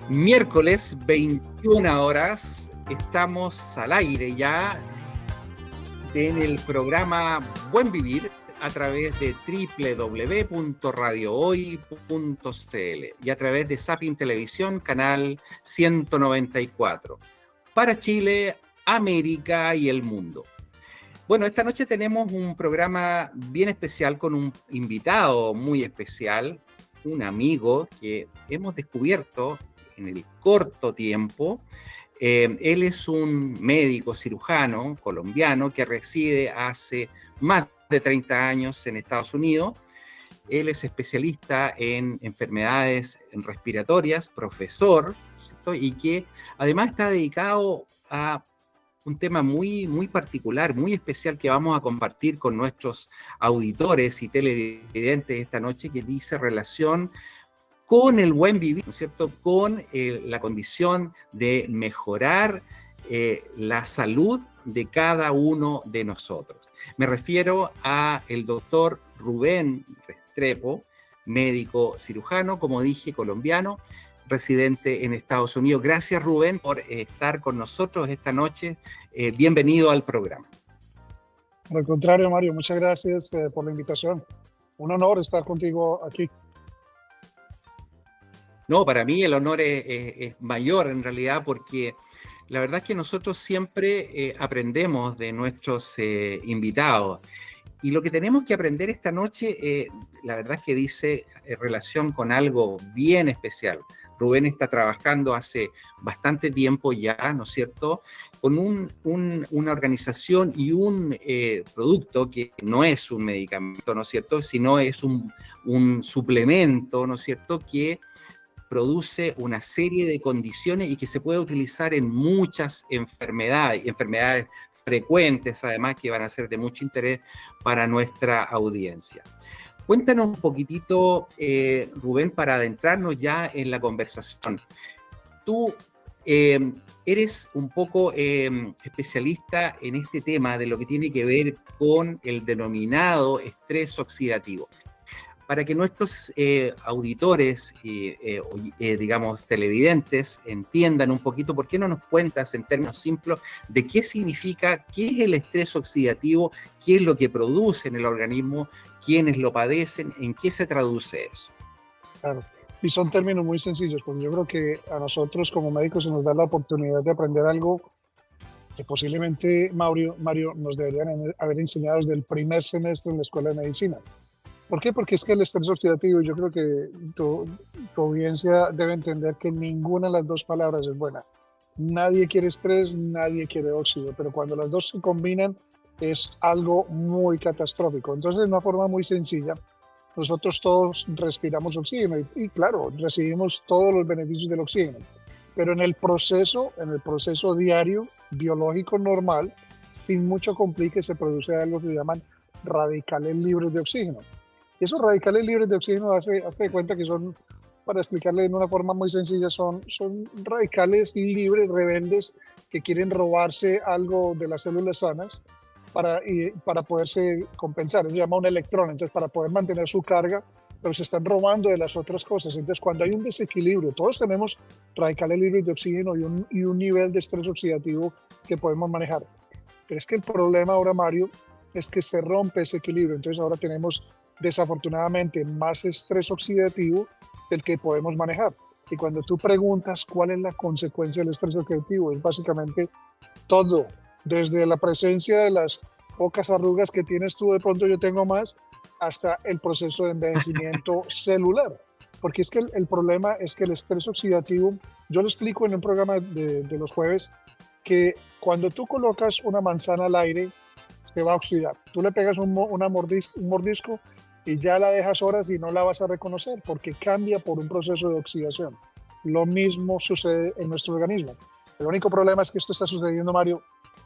Miércoles 21 horas, estamos al aire ya en el programa Buen Vivir a través de www.radiohoy.cl y a través de Sapin Televisión, canal 194, para Chile, América y el mundo. Bueno, esta noche tenemos un programa bien especial con un invitado muy especial, un amigo que hemos descubierto en el corto tiempo. Él es un médico cirujano colombiano que reside hace más de 30 años en Estados Unidos. Él es especialista en enfermedades respiratorias, profesor, ¿cierto? Y que además está dedicado a un tema muy, muy particular, muy especial que vamos a compartir con nuestros auditores y televidentes esta noche, que dice relación con el buen vivir, ¿no es cierto? Con la condición de mejorar la salud de cada uno de nosotros. Me refiero a el doctor Rubén Restrepo, médico cirujano, como dije, colombiano, residente en Estados Unidos. Gracias, Rubén, por estar con nosotros esta noche. Bienvenido al programa. Al contrario, Mario, muchas gracias por la invitación. Un honor estar contigo aquí. No, para mí el honor es mayor en realidad, porque la verdad es que nosotros siempre aprendemos de nuestros invitados. Y lo que tenemos que aprender esta noche, la verdad es que dice relación con algo bien especial. Rubén está trabajando hace bastante tiempo ya, ¿no es cierto?, con una organización y un producto que no es un medicamento, ¿no es cierto?, sino es un suplemento, ¿no es cierto?, que produce una serie de condiciones y que se puede utilizar en muchas enfermedades frecuentes, además, que van a ser de mucho interés para nuestra audiencia. Cuéntanos un poquitito, Rubén, para adentrarnos ya en la conversación. Tú eres un poco especialista en este tema de lo que tiene que ver con el denominado estrés oxidativo. Para que nuestros auditores y, digamos, televidentes entiendan un poquito, ¿por qué no nos cuentas en términos simples de qué significa, qué es el estrés oxidativo, qué es lo que produce en el organismo, quiénes lo padecen, en qué se traduce eso? Claro, y son términos muy sencillos, porque yo creo que a nosotros como médicos se nos da la oportunidad de aprender algo que posiblemente, Mario nos deberían haber enseñado desde el primer semestre en la Escuela de Medicina. ¿Por qué? Porque es que el estrés oxidativo, yo creo que tu audiencia debe entender que ninguna de las dos palabras es buena. Nadie quiere estrés, nadie quiere óxido, pero cuando las dos se combinan es algo muy catastrófico. Entonces, de una forma muy sencilla, nosotros todos respiramos oxígeno y claro, recibimos todos los beneficios del oxígeno, pero en el proceso diario, biológico normal, sin mucho complique, se produce algo que se llaman radicales libres de oxígeno. Y esos radicales libres de oxígeno, hazte de cuenta que son, para explicarle de una forma muy sencilla, son radicales libres, rebeldes, que quieren robarse algo de las células sanas para poderse compensar. Eso se llama un electrón, entonces para poder mantener su carga, pero se están robando de las otras cosas. Entonces cuando hay un desequilibrio, todos tenemos radicales libres de oxígeno y un nivel de estrés oxidativo que podemos manejar. Pero es que el problema ahora, Mario, es que se rompe ese equilibrio. Entonces ahora tenemos desafortunadamente más estrés oxidativo del que podemos manejar. Y cuando tú preguntas cuál es la consecuencia del estrés oxidativo, es básicamente todo, desde la presencia de las pocas arrugas que tienes tú, de pronto yo tengo más, hasta el proceso de envejecimiento celular. Porque es que el problema es que el estrés oxidativo, yo lo explico en un programa de los jueves, que cuando tú colocas una manzana al aire, se va a oxidar. Tú le pegas un mordisco y ya la dejas horas y no la vas a reconocer porque cambia por un proceso de oxidación. Lo mismo sucede en nuestro organismo. El único problema es que esto está sucediendo, Mario,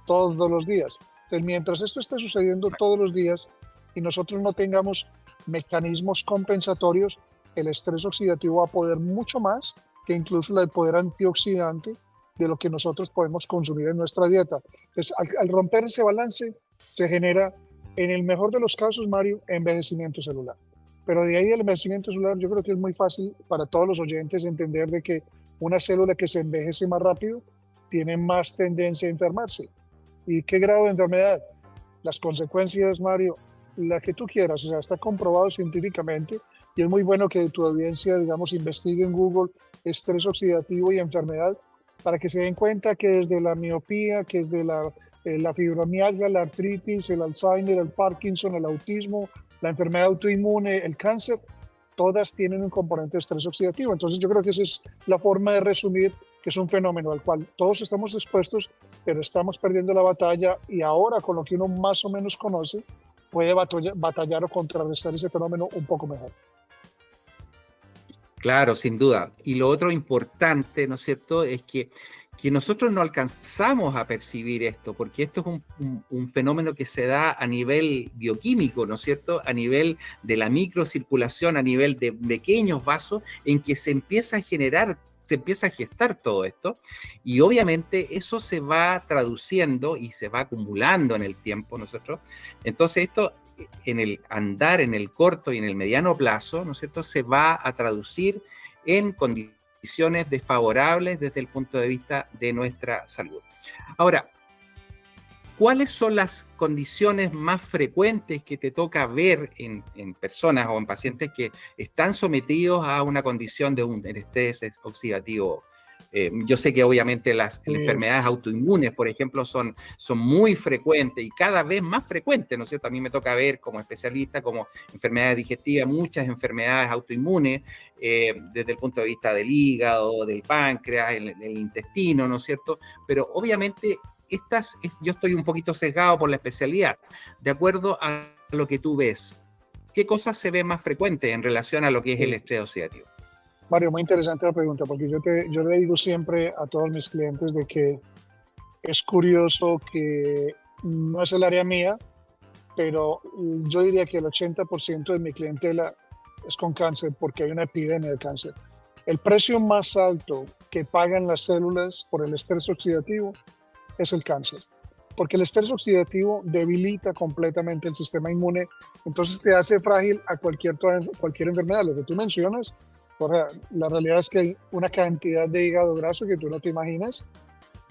todos los días. Entonces, mientras esto esté sucediendo todos los días y nosotros no tengamos mecanismos compensatorios, el estrés oxidativo va a poder mucho más que incluso el poder antioxidante de lo que nosotros podemos consumir en nuestra dieta. Entonces, al romper ese balance, se genera, en el mejor de los casos, Mario, envejecimiento celular. Pero de ahí el envejecimiento celular, yo creo que es muy fácil para todos los oyentes entender de que una célula que se envejece más rápido tiene más tendencia a enfermarse. ¿Y qué grado de enfermedad? Las consecuencias, Mario, la que tú quieras, o sea, está comprobado científicamente y es muy bueno que tu audiencia, digamos, investigue en Google estrés oxidativo y enfermedad para que se den cuenta que desde la miopía, que desde la fibromialgia, la artritis, el Alzheimer, el Parkinson, el autismo, la enfermedad autoinmune, el cáncer, todas tienen un componente de estrés oxidativo. Entonces yo creo que esa es la forma de resumir que es un fenómeno al cual todos estamos expuestos, pero estamos perdiendo la batalla y ahora con lo que uno más o menos conoce puede batallar o contrarrestar ese fenómeno un poco mejor. Claro, sin duda. Y lo otro importante, ¿no es cierto?, es que nosotros no alcanzamos a percibir esto, porque esto es un fenómeno que se da a nivel bioquímico, ¿no es cierto?, a nivel de la microcirculación, a nivel de pequeños vasos, en que se empieza a generar, se empieza a gestar todo esto, y obviamente eso se va traduciendo y se va acumulando en el tiempo, ¿no es cierto? Entonces esto, en el andar, en el corto y en el mediano plazo, ¿no es cierto?, se va a traducir en condiciones desfavorables desde el punto de vista de nuestra salud. Ahora, ¿cuáles son las condiciones más frecuentes que te toca ver en personas o en pacientes que están sometidos a una condición de un estrés oxidativo? Yo sé que obviamente las enfermedades autoinmunes, por ejemplo, son muy frecuentes y cada vez más frecuentes, ¿no es cierto? A mí me toca ver como especialista, como enfermedades digestivas, muchas enfermedades autoinmunes, desde el punto de vista del hígado, del páncreas, el intestino, ¿no es cierto? Pero obviamente yo estoy un poquito sesgado por la especialidad. De acuerdo a lo que tú ves, ¿qué cosas se ven más frecuentes en relación a lo que es el estrés oxidativo? Mario, muy interesante la pregunta, porque yo le digo siempre a todos mis clientes de que es curioso que no es el área mía, pero yo diría que el 80% de mi clientela es con cáncer porque hay una epidemia de cáncer. El precio más alto que pagan las células por el estrés oxidativo es el cáncer, porque el estrés oxidativo debilita completamente el sistema inmune, entonces te hace frágil a cualquier enfermedad. Lo que tú mencionas, la realidad es que hay una cantidad de hígado graso que tú no te imaginas.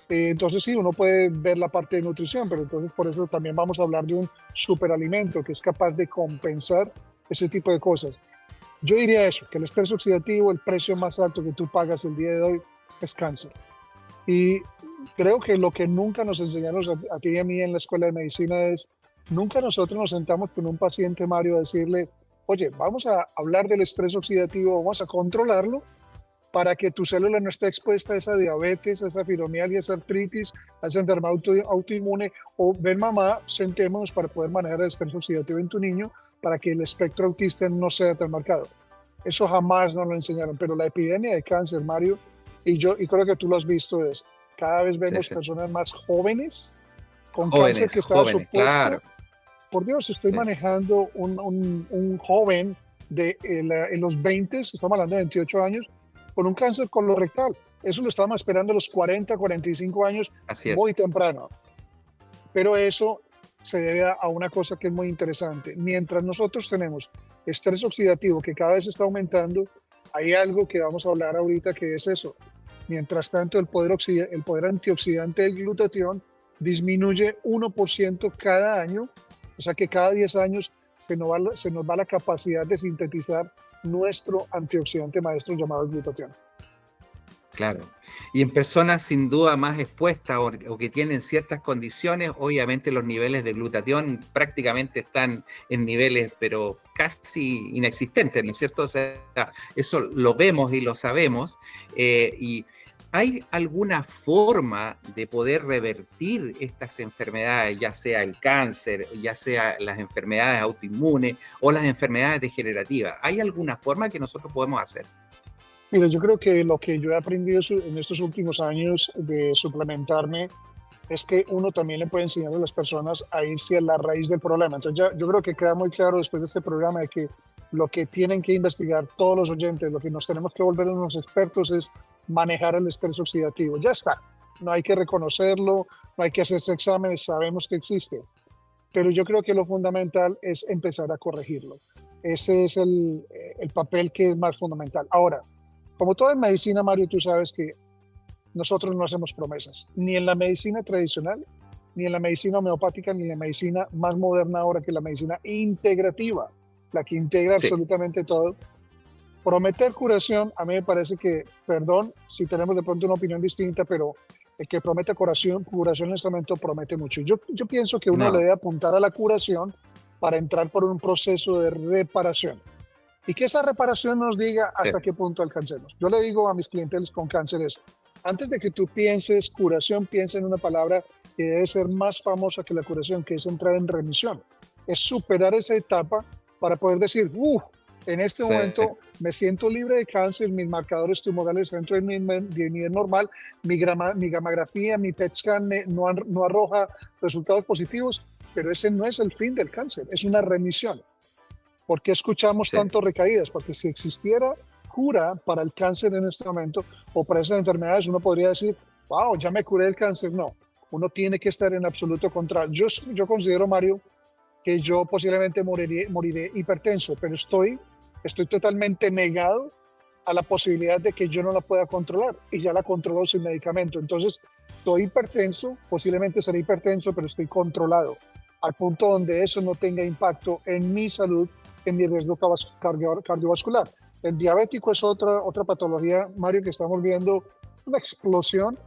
Entonces sí, uno puede ver la parte de nutrición, pero entonces por eso también vamos a hablar de un superalimento que es capaz de compensar ese tipo de cosas. Yo diría eso, que el estrés oxidativo, el precio más alto que tú pagas el día de hoy es cáncer. Y creo que lo que nunca nos enseñaron a ti y a mí en la escuela de medicina es, nunca nosotros nos sentamos con un paciente, Mario, a decirle, oye, vamos a hablar del estrés oxidativo, vamos a controlarlo para que tu célula no esté expuesta a esa diabetes, a esa fibromialgia, a esa artritis, a esa enfermedad autoinmune, o ven mamá, sentémonos para poder manejar el estrés oxidativo en tu niño para que el espectro autista no sea tan marcado. Eso jamás nos lo enseñaron, pero la epidemia de cáncer, Mario, y creo que tú lo has visto, es cada vez vemos personas más jóvenes con cáncer que estaba supuesto. Claro. Por Dios, estoy manejando un joven en los 20, estamos hablando de 28 años, con un cáncer colorectal. Eso lo estábamos esperando a los 40, 45 años, muy temprano. Pero eso se debe a una cosa que es muy interesante. Mientras nosotros tenemos estrés oxidativo que cada vez está aumentando, hay algo que vamos a hablar ahorita que es eso. Mientras tanto, el poder antioxidante del glutatión disminuye 1% cada año, o sea que cada 10 años se nos va la capacidad de sintetizar nuestro antioxidante maestro llamado glutatión. Claro. Y en personas sin duda más expuestas o que tienen ciertas condiciones, obviamente los niveles de glutatión prácticamente están en niveles, pero casi inexistentes, ¿no es cierto? O sea, eso lo vemos y lo sabemos. Y ¿hay alguna forma de poder revertir estas enfermedades, ya sea el cáncer, ya sea las enfermedades autoinmunes o las enfermedades degenerativas? ¿Hay alguna forma que nosotros podemos hacer? Mira, yo creo que lo que yo he aprendido en estos últimos años de suplementarme es que uno también le puede enseñar a las personas a irse a la raíz del problema. Entonces yo creo que queda muy claro después de este programa de que lo que tienen que investigar todos los oyentes, lo que nos tenemos que volver unos expertos es manejar el estrés oxidativo. Ya está, no hay que reconocerlo, no hay que hacerse exámenes, sabemos que existe. Pero yo creo que lo fundamental es empezar a corregirlo. Ese es el papel que es más fundamental. Ahora, Como todo en medicina, Mario, tú sabes que nosotros no hacemos promesas, ni en la medicina tradicional, ni en la medicina homeopática, ni en la medicina más moderna ahora, que la medicina integrativa, la que integra Sí, absolutamente todo. Prometer curación, a mí me parece que, perdón si tenemos de pronto una opinión distinta, pero el que promete curación en este momento promete mucho. Yo pienso que uno le no, debe apuntar a la curación para entrar por un proceso de reparación. Y que esa reparación nos diga sí, hasta qué punto alcancemos. Yo le digo a mis clientes con cánceres, antes de que tú pienses curación, piensa en una palabra que debe ser más famosa que la curación, que es entrar en remisión. Es superar esa etapa para poder decir, en este sí, momento me siento libre de cáncer, mis marcadores tumorales dentro de mi nivel normal, mi gamografía, mi PET scan no arroja resultados positivos, pero ese no es el fin del cáncer, es una remisión. ¿Por qué escuchamos sí, tanto recaídas? Porque si existiera cura para el cáncer en este momento o para esas enfermedades, uno podría decir, wow, ya me curé el cáncer. No, uno tiene que estar en absoluto contra. Yo considero, Mario, que yo posiblemente moriré hipertenso, pero estoy totalmente negado a la posibilidad de que yo no la pueda controlar y ya la controlo sin medicamento. Entonces, estoy hipertenso, posiblemente seré hipertenso, pero estoy controlado al punto donde eso no tenga impacto en mi salud, en mi riesgo cardiovascular. El diabético es otra patología, Mario, que estamos viendo una explosión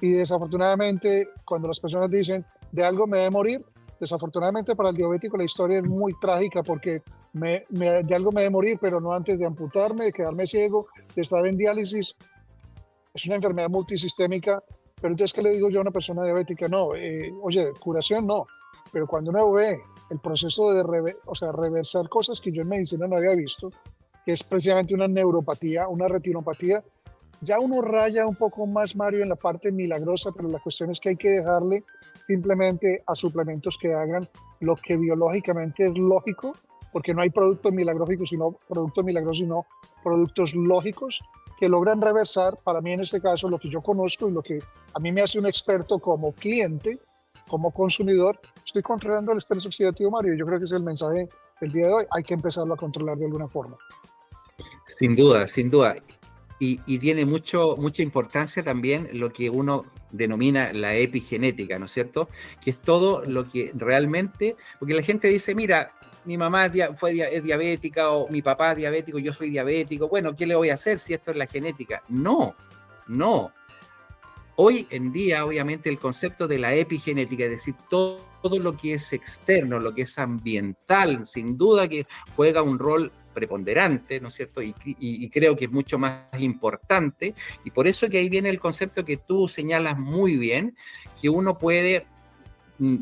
y desafortunadamente cuando las personas dicen de algo me debe morir, desafortunadamente para el diabético la historia es muy trágica porque de algo me debe morir, pero no antes de amputarme, de quedarme ciego, de estar en diálisis. Es una enfermedad multisistémica, pero entonces, ¿qué le digo yo a una persona diabética? No, oye, curación no, pero cuando uno ve el proceso de reversar cosas que yo en medicina no había visto, que es precisamente una neuropatía, una retinopatía, ya uno raya un poco más, Mario, en la parte milagrosa, pero la cuestión es que hay que dejarle simplemente a suplementos que hagan lo que biológicamente es lógico, porque no hay productos milagrosos, sino productos lógicos que logran reversar, para mí en este caso, lo que yo conozco y lo que a mí me hace un experto como cliente, como consumidor. Estoy controlando el estrés oxidativo, Mario, y yo creo que ese es el mensaje del día de hoy. Hay que empezarlo a controlar de alguna forma. sin duda, sin duda. Y tiene mucha importancia también lo que uno denomina la epigenética, ¿no es cierto? Que es todo lo que realmente, porque la gente dice, mira, mi mamá es diabética o mi papá es diabético, yo soy diabético, bueno, ¿qué le voy a hacer si esto es la genética? No, no. Hoy en día, obviamente, el concepto de la epigenética, es decir, todo lo que es externo, lo que es ambiental, sin duda que juega un rol preponderante, ¿no es cierto? Y creo que es mucho más importante, y por eso que ahí viene el concepto que tú señalas muy bien, que uno puede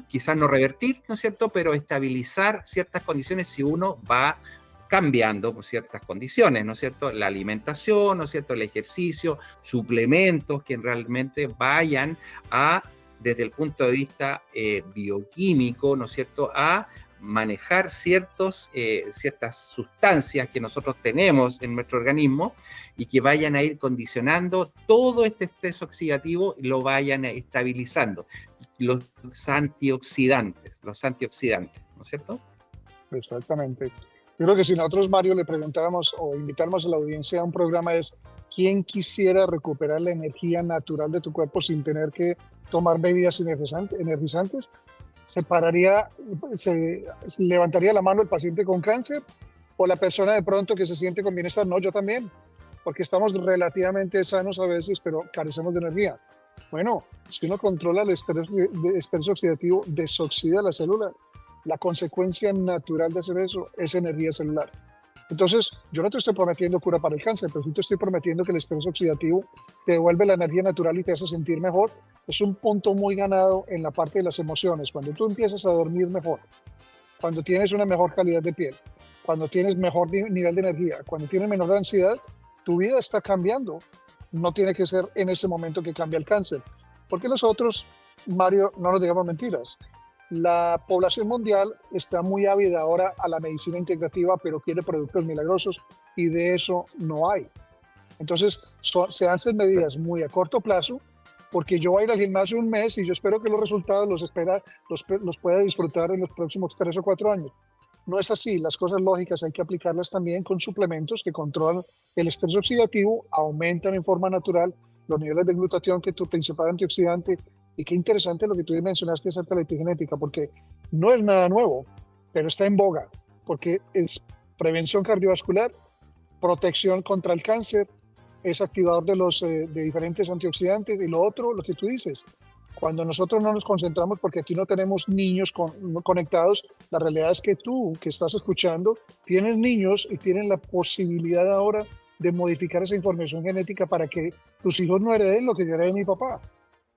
quizás no revertir, ¿no es cierto?, pero estabilizar ciertas condiciones si uno va cambiando por ciertas condiciones, ¿no es cierto? La alimentación, ¿no es cierto? El ejercicio, suplementos que realmente vayan a, desde el punto de vista bioquímico, ¿no es cierto?, a manejar ciertas sustancias que nosotros tenemos en nuestro organismo y que vayan a ir condicionando todo este estrés oxidativo y lo vayan estabilizando. Los antioxidantes, ¿no es cierto? Exactamente. Yo creo que si nosotros, Mario, le preguntáramos o invitáramos a la audiencia a un programa es ¿quién quisiera recuperar la energía natural de tu cuerpo sin tener que tomar bebidas energizantes? Se levantaría la mano el paciente con cáncer o la persona de pronto que se siente con bienestar. No, yo también, porque estamos relativamente sanos a veces, pero carecemos de energía. Bueno, si uno controla el estrés oxidativo, desoxida la célula. La consecuencia natural de hacer eso es energía celular. Entonces, yo no te estoy prometiendo cura para el cáncer, pero sí te estoy prometiendo que el estrés oxidativo te devuelve la energía natural y te hace sentir mejor. Es un punto muy ganado en la parte de las emociones. Cuando tú empiezas a dormir mejor, cuando tienes una mejor calidad de piel, cuando tienes mejor nivel de energía, cuando tienes menor ansiedad, tu vida está cambiando. No tiene que ser en ese momento que cambia el cáncer. Porque nosotros, Mario, no nos digamos mentiras. La población mundial está muy ávida ahora a la medicina integrativa, pero quiere productos milagrosos y de eso no hay. Entonces, se hacen medidas muy a corto plazo, porque yo voy a ir al gimnasio un mes y yo espero que los resultados los pueda disfrutar en los próximos 3 o 4 años. no es así. Las cosas lógicas hay que aplicarlas también con suplementos que controlan el estrés oxidativo, aumentan en forma natural los niveles de glutatión, que es tu principal antioxidante. Y qué interesante lo que tú mencionaste acerca de la epigenética, porque no es nada nuevo, pero está en boga, porque es prevención cardiovascular, protección contra el cáncer, es activador de diferentes antioxidantes. Y lo otro, lo que tú dices, cuando nosotros no nos concentramos, porque aquí no tenemos niños conectados, la realidad es que tú, que estás escuchando, tienes niños y tienes la posibilidad ahora de modificar esa información genética para que tus hijos no hereden lo que yo heredé de mi papá,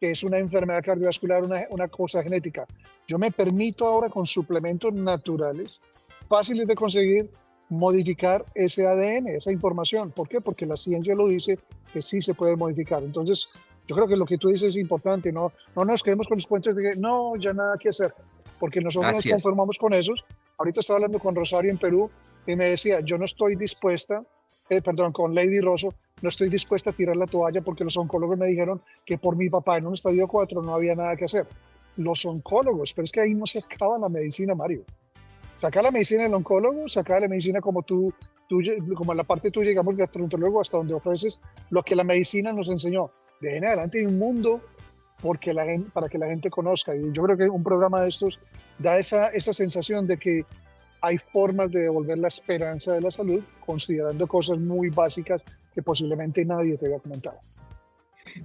que es una enfermedad cardiovascular, una cosa genética. Yo me permito ahora, con suplementos naturales, fáciles de conseguir, modificar ese ADN, esa información. ¿Por qué? Porque la ciencia lo dice, que sí se puede modificar. Entonces, yo creo que lo que tú dices es importante. No nos quedemos con los cuentos de que no, ya nada que hacer, porque nosotros nos conformamos con esos. Ahorita estaba hablando con Rosario en Perú y me decía, yo no estoy dispuesta, con Lady Rosso, no estoy dispuesta a tirar la toalla porque los oncólogos me dijeron que por mi papá en un estadio 4 no había nada que hacer. Los oncólogos, pero es que ahí no se acaba la medicina, Mario. Saca la medicina del oncólogo, saca la medicina como como en la parte tuya, digamos, gastroenterólogo, hasta donde ofreces lo que la medicina nos enseñó. De ahí en adelante hay un mundo para que la gente conozca. Y yo creo que un programa de estos da esa sensación de que hay formas de devolver la esperanza de la salud, considerando cosas muy básicas que posiblemente nadie te había comentado.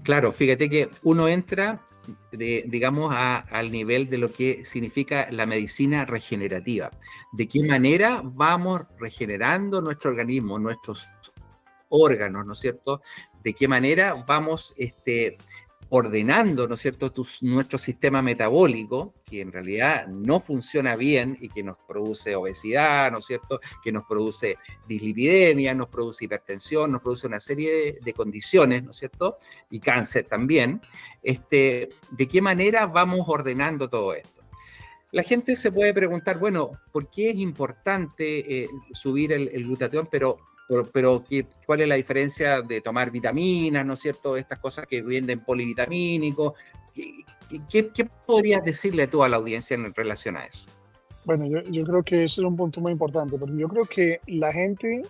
Claro, fíjate que uno entra, digamos, al nivel de lo que significa la medicina regenerativa. ¿De qué manera vamos regenerando nuestro organismo, nuestros órganos, ¿no es cierto? ¿De qué manera vamos ordenando, ¿no es cierto?, nuestro sistema metabólico, que en realidad no funciona bien y que nos produce obesidad, ¿no es cierto?, que nos produce dislipidemia, nos produce hipertensión, nos produce una serie de condiciones, ¿no es cierto?, y cáncer también. ¿De qué manera vamos ordenando todo esto? La gente se puede preguntar, bueno, ¿por qué es importante subir el glutatión, pero ¿cuál es la diferencia de tomar vitaminas, ¿no es cierto? Estas cosas que venden polivitamínicos. ¿Qué podrías decirle tú a la audiencia en relación a eso? Bueno, yo creo que ese es un punto muy importante, porque yo creo que la gente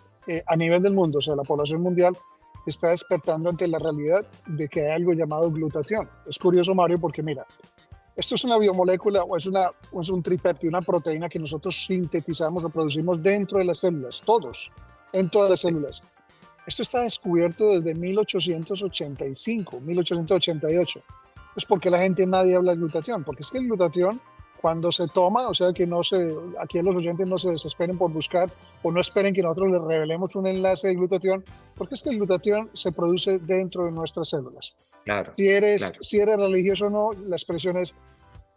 a nivel del mundo, o sea, la población mundial, está despertando ante la realidad de que hay algo llamado glutatión. Es curioso, Mario, porque mira, esto es una biomolécula o es un tripéptido, una proteína que nosotros sintetizamos o producimos dentro de las células, en todas las células. Esto está descubierto desde 1885, 1888. Es porque nadie habla de glutatión, porque es que el glutatión, cuando se toma, o sea que aquí los oyentes no se desesperen por buscar o no esperen que nosotros les revelemos un enlace de glutatión, porque es que el glutatión se produce dentro de nuestras células. Claro. Si eres religioso o no, la expresión es,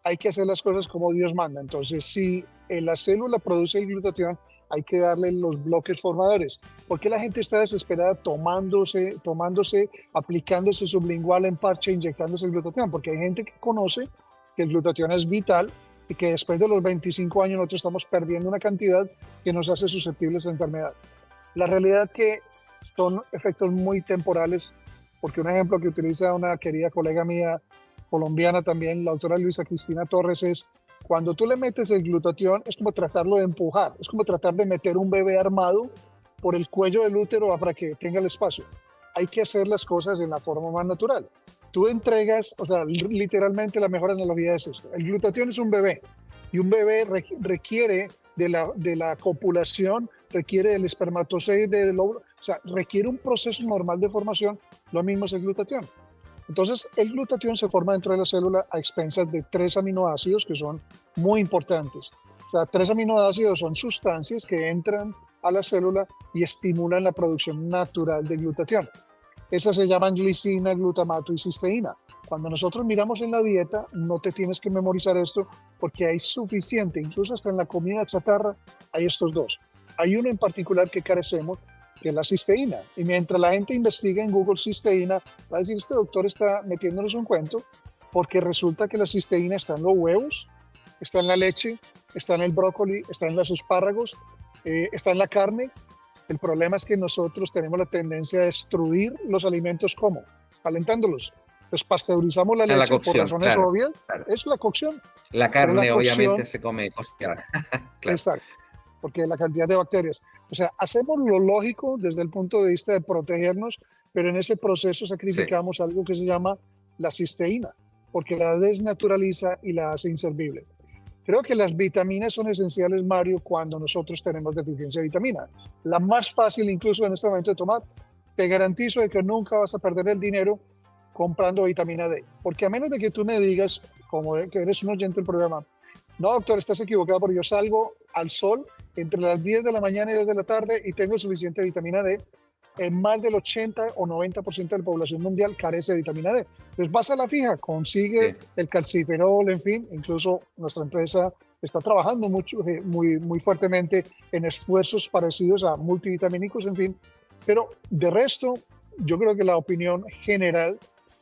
hay que hacer las cosas como Dios manda. Entonces, si la célula produce el glutatión, hay que darle los bloques formadores. ¿Por qué la gente está desesperada tomándose, aplicándose sublingual en parche, inyectándose el glutatión? Porque hay gente que conoce que el glutatión es vital y que después de los 25 años nosotros estamos perdiendo una cantidad que nos hace susceptibles a enfermedad. La realidad es que son efectos muy temporales, porque un ejemplo que utiliza una querida colega mía, colombiana también, la autora Luisa Cristina Torres, es cuando tú le metes el glutatión, es como tratarlo de empujar, es como tratar de meter un bebé armado por el cuello del útero para que tenga el espacio. Hay que hacer las cosas en la forma más natural. Tú entregas, o sea, literalmente la mejor analogía es esto. El glutatión es un bebé y un bebé requiere de la copulación, requiere del espermatozoide, del óvulo, o sea, requiere un proceso normal de formación. Lo mismo es el glutatión. Entonces, el glutatión se forma dentro de la célula a expensas de 3 aminoácidos que son muy importantes. O sea, 3 aminoácidos son sustancias que entran a la célula y estimulan la producción natural de glutatión. Esas se llaman glicina, glutamato y cisteína. Cuando nosotros miramos en la dieta, no te tienes que memorizar esto porque hay suficiente, incluso hasta en la comida chatarra, hay estos dos. Hay uno en particular que carecemos, que es la cisteína. Y mientras la gente investiga en Google cisteína, va a decir, este doctor está metiéndonos un cuento, porque resulta que la cisteína está en los huevos, está en la leche, está en el brócoli, está en los espárragos, está en la carne. El problema es que nosotros tenemos la tendencia a destruir los alimentos, ¿cómo? Calentándolos. Pues pasteurizamos la leche por razones obvias. Claro. Es la cocción. La carne obviamente se come cocinada. Claro. Exacto. porque la cantidad de bacterias. O sea, hacemos lo lógico desde el punto de vista de protegernos, pero en ese proceso Sí, sacrificamos algo que se llama la cisteína, porque la desnaturaliza y la hace inservible. Creo que las vitaminas son esenciales, Mario, cuando nosotros tenemos deficiencia de vitamina. La más fácil incluso en este momento de tomar. Te garantizo de que nunca vas a perder el dinero comprando vitamina D. Porque a menos de que tú me digas, como que eres un oyente del programa, no, doctor, estás equivocado, porque yo salgo al sol entre las 10 de la mañana y 2 de la tarde y tengo suficiente vitamina D. En más del 80 o 90% de la población mundial carece de vitamina D. Entonces vas a la fija, consigue sí, el calciferol, en fin, incluso nuestra empresa está trabajando mucho, muy fuertemente en esfuerzos parecidos a multivitamínicos, en fin. Pero de resto, yo creo que la opinión general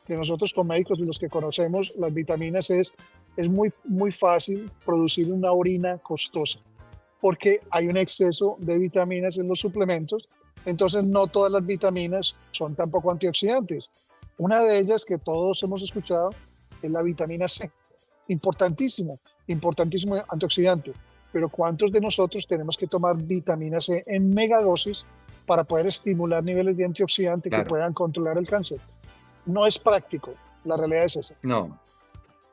de nosotros como médicos y los que conocemos las vitaminas es muy fácil producir una orina costosa, porque hay un exceso de vitaminas en los suplementos. Entonces, no todas las vitaminas son tampoco antioxidantes. Una de ellas que todos hemos escuchado es la vitamina C. Importantísimo, importantísimo antioxidante. Pero ¿cuántos de nosotros tenemos que tomar vitamina C en megadosis para poder estimular niveles de antioxidante que claro. puedan controlar el cáncer? No es práctico. La realidad es esa. No,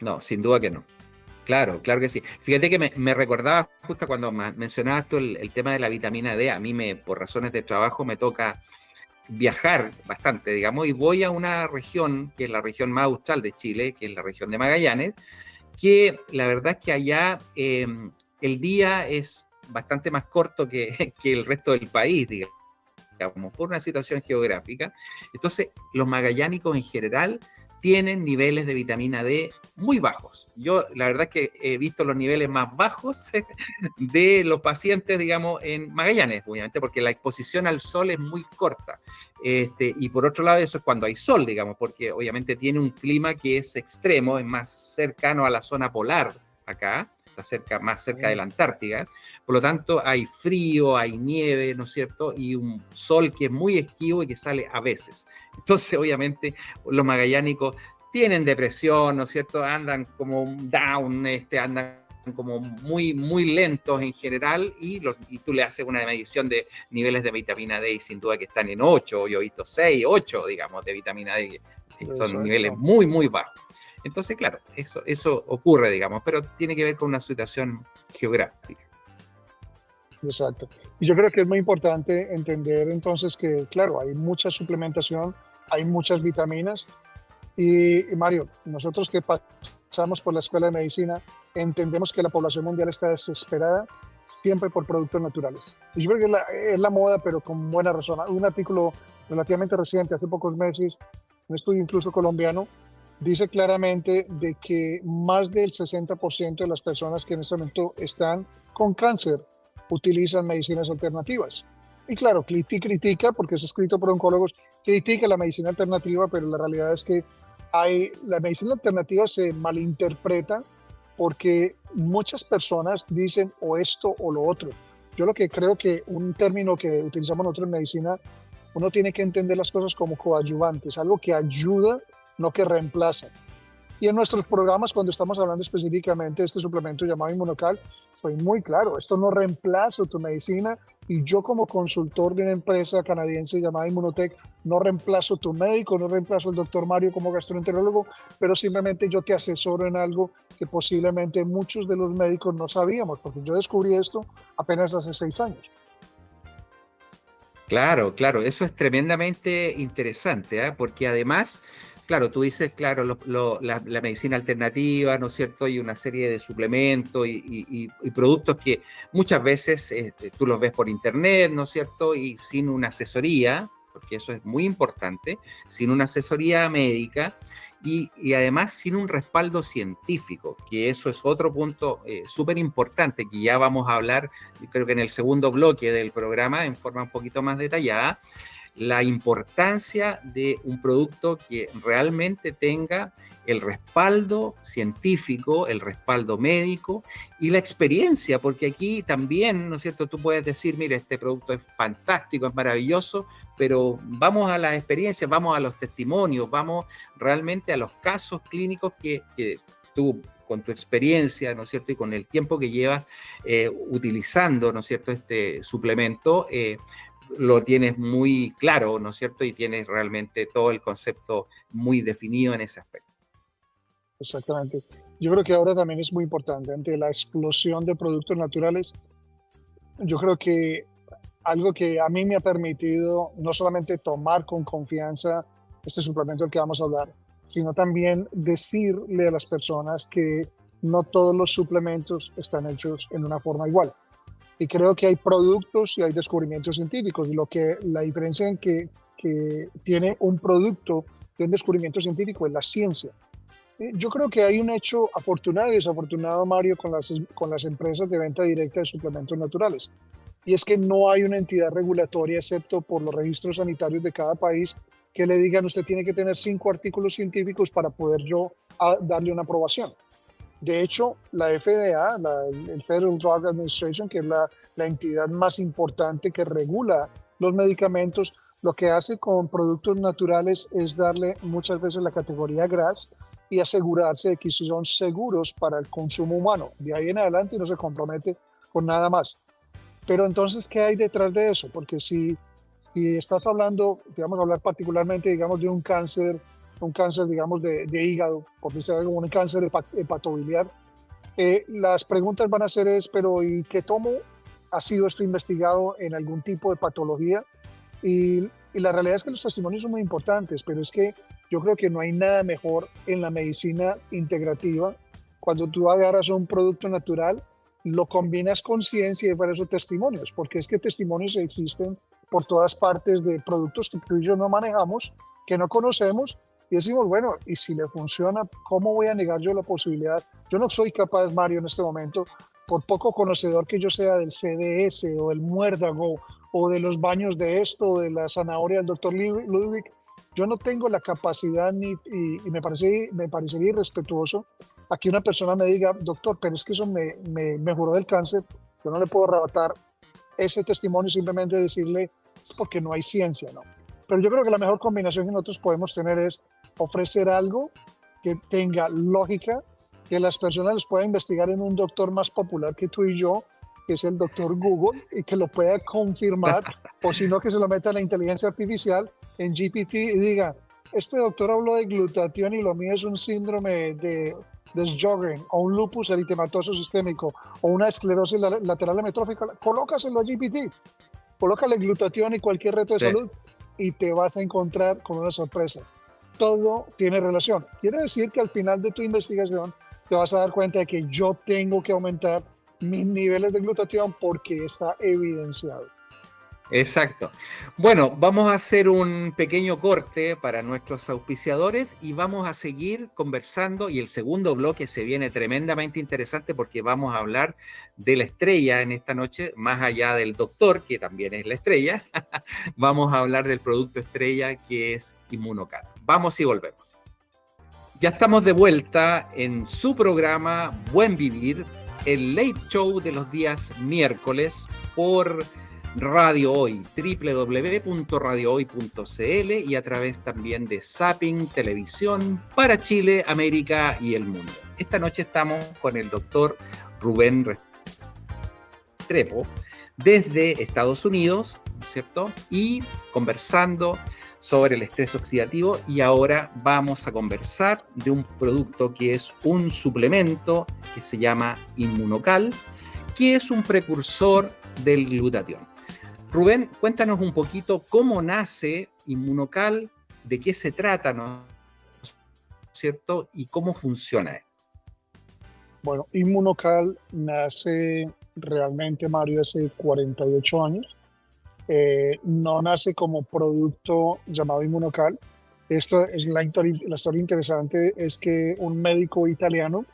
no, sin duda que no. Claro, claro que sí. Fíjate que me recordaba justo cuando mencionabas tú el tema de la vitamina D. A mí, por razones de trabajo, me toca viajar bastante, digamos, y voy a una región que es la región más austral de Chile, que es la región de Magallanes, que la verdad es que allá el día es bastante más corto que el resto del país, digamos, por una situación geográfica. Entonces, los magallánicos en general tienen niveles de vitamina D muy bajos. Yo la verdad es que he visto los niveles más bajos de los pacientes, digamos, en Magallanes, obviamente, porque la exposición al sol es muy corta. Y por otro lado, eso es cuando hay sol, digamos, porque obviamente tiene un clima que es extremo, es más cercano a la zona polar acá, está más cerca de la Antártida. Por lo tanto, hay frío, hay nieve, ¿no es cierto? Y un sol que es muy esquivo y que sale a veces. Entonces, obviamente, los magallánicos tienen depresión, ¿no es cierto? Andan como down, andan como muy lentos en general y tú le haces una medición de niveles de vitamina D y sin duda que están en 8, yo he visto 6, 8, digamos, de vitamina D, son niveles Exacto. muy bajos. Entonces, claro, eso ocurre, digamos, pero tiene que ver con una situación geográfica. Exacto. Y yo creo que es muy importante entender entonces que, claro, hay mucha suplementación, hay muchas vitaminas. Y Mario, nosotros que pasamos por la escuela de medicina, entendemos que la población mundial está desesperada siempre por productos naturales. Y yo creo que es la moda, pero con buena razón. Un artículo relativamente reciente, hace pocos meses, un estudio incluso colombiano, dice claramente de que más del 60% de las personas que en este momento están con cáncer utilizan medicinas alternativas. Y claro, critica, porque es escrito por oncólogos, critica la medicina alternativa, pero la realidad es que la medicina alternativa se malinterpreta porque muchas personas dicen o esto o lo otro. Yo lo que creo que un término que utilizamos nosotros en medicina, uno tiene que entender las cosas como coadyuvantes, algo que ayuda, no que reemplaza. Y en nuestros programas, cuando estamos hablando específicamente de este suplemento llamado Inmunocal, soy muy claro, esto no reemplaza tu medicina y yo como consultor de una empresa canadiense llamada Immunotech no reemplazo tu médico, no reemplazo al doctor Mario como gastroenterólogo, pero simplemente yo te asesoro en algo que posiblemente muchos de los médicos no sabíamos, porque yo descubrí esto apenas hace 6 años. Claro, claro, eso es tremendamente interesante, ¿eh? Porque además, claro, tú dices, claro, la medicina alternativa, ¿no es cierto? Y una serie de suplementos y productos que muchas veces tú los ves por internet, ¿no es cierto? Y sin una asesoría, porque eso es muy importante, sin una asesoría médica y además sin un respaldo científico, que eso es otro punto súper importante que ya vamos a hablar, creo que en el segundo bloque del programa, en forma un poquito más detallada, la importancia de un producto que realmente tenga el respaldo científico, el respaldo médico y la experiencia, porque aquí también, ¿no es cierto? Tú puedes decir, mire, este producto es fantástico, es maravilloso, pero vamos a las experiencias, vamos a los testimonios, vamos realmente a los casos clínicos que tú con tu experiencia, ¿no es cierto? Y con el tiempo que llevas utilizando, ¿no es cierto?, este suplemento, lo tienes muy claro, ¿no es cierto? Y tienes realmente todo el concepto muy definido en ese aspecto. Exactamente. Yo creo que ahora también es muy importante, ante la explosión de productos naturales, yo creo que algo que a mí me ha permitido no solamente tomar con confianza este suplemento del que vamos a hablar, sino también decirle a las personas que no todos los suplementos están hechos en una forma igual. Y creo que hay productos y hay descubrimientos científicos. Y la diferencia en que tiene un producto de un descubrimiento científico es la ciencia. Yo creo que hay un hecho afortunado y desafortunado, Mario, con las empresas de venta directa de suplementos naturales. Y es que no hay una entidad regulatoria, excepto por los registros sanitarios de cada país, que le digan usted tiene que tener 5 artículos científicos para poder darle una aprobación. De hecho, la FDA, el Federal Drug Administration, que es la entidad más importante que regula los medicamentos, lo que hace con productos naturales es darle muchas veces la categoría GRAS y asegurarse de que son seguros para el consumo humano. De ahí en adelante no se compromete con nada más. Pero entonces, ¿qué hay detrás de eso? Porque si estás hablando, si vamos a hablar particularmente, digamos, de un cáncer, digamos, de hígado, por decirlo como un cáncer hepatobiliar, las preguntas van a ser pero ¿y qué tomo? ¿Ha sido esto investigado en algún tipo de patología? Y la realidad es que los testimonios son muy importantes, pero es que yo creo que no hay nada mejor en la medicina integrativa cuando tú agarras un producto natural, lo combinas con ciencia y para eso testimonios, porque es que testimonios existen por todas partes de productos que tú y yo no manejamos, que no conocemos, y decimos, bueno, y si le funciona, ¿cómo voy a negar yo la posibilidad? Yo no soy capaz, Mario, en este momento, por poco conocedor que yo sea del CDS o del muérdago o de los baños de esto o de la zanahoria del doctor Ludwig, yo no tengo la capacidad y me parecería irrespetuoso a que una persona me diga, doctor, pero es que eso me mejoró del cáncer. Yo no le puedo arrebatar ese testimonio y simplemente decirle porque no hay ciencia, ¿no? Pero yo creo que la mejor combinación que nosotros podemos tener es ofrecer algo que tenga lógica, que las personas les puedan investigar en un doctor más popular que tú y yo, que es el doctor Google, y que lo pueda confirmar, o si no, que se lo meta a la inteligencia artificial en GPT y diga, este doctor habló de glutatión y lo mío es un síndrome de Sjögren o un lupus eritematoso sistémico o una esclerosis lateral amiotrófica. Colócaselo a GPT, colócale glutatión y cualquier reto de salud y te vas a encontrar con una sorpresa. Todo tiene relación. Quiere decir que al final de tu investigación te vas a dar cuenta de que yo tengo que aumentar mis niveles de glutatión porque está evidenciado. Exacto. Bueno, vamos a hacer un pequeño corte para nuestros auspiciadores y vamos a seguir conversando, y el segundo bloque se viene tremendamente interesante porque vamos a hablar de la estrella en esta noche, más allá del doctor, que también es la estrella, vamos a hablar del producto estrella que es Immunocal. Vamos y volvemos. Ya estamos de vuelta en su programa Buen Vivir, el late show de los días miércoles por Radio Hoy, www.radiohoy.cl, y a través también de Zapping Televisión para Chile, América y el mundo. Esta noche estamos con el doctor Rubén Restrepo desde Estados Unidos, ¿cierto? Y conversando sobre el estrés oxidativo, y ahora vamos a conversar de un producto que es un suplemento que se llama Immunocal, que es un precursor del glutatión. Rubén, cuéntanos un poquito cómo nace Immunocal, de qué se trata, ¿no es cierto? Y cómo funciona. Bueno, Immunocal nace realmente, Mario, hace 48 años. No nace como producto llamado Immunocal. Esto es la historia interesante, es que un médico italiano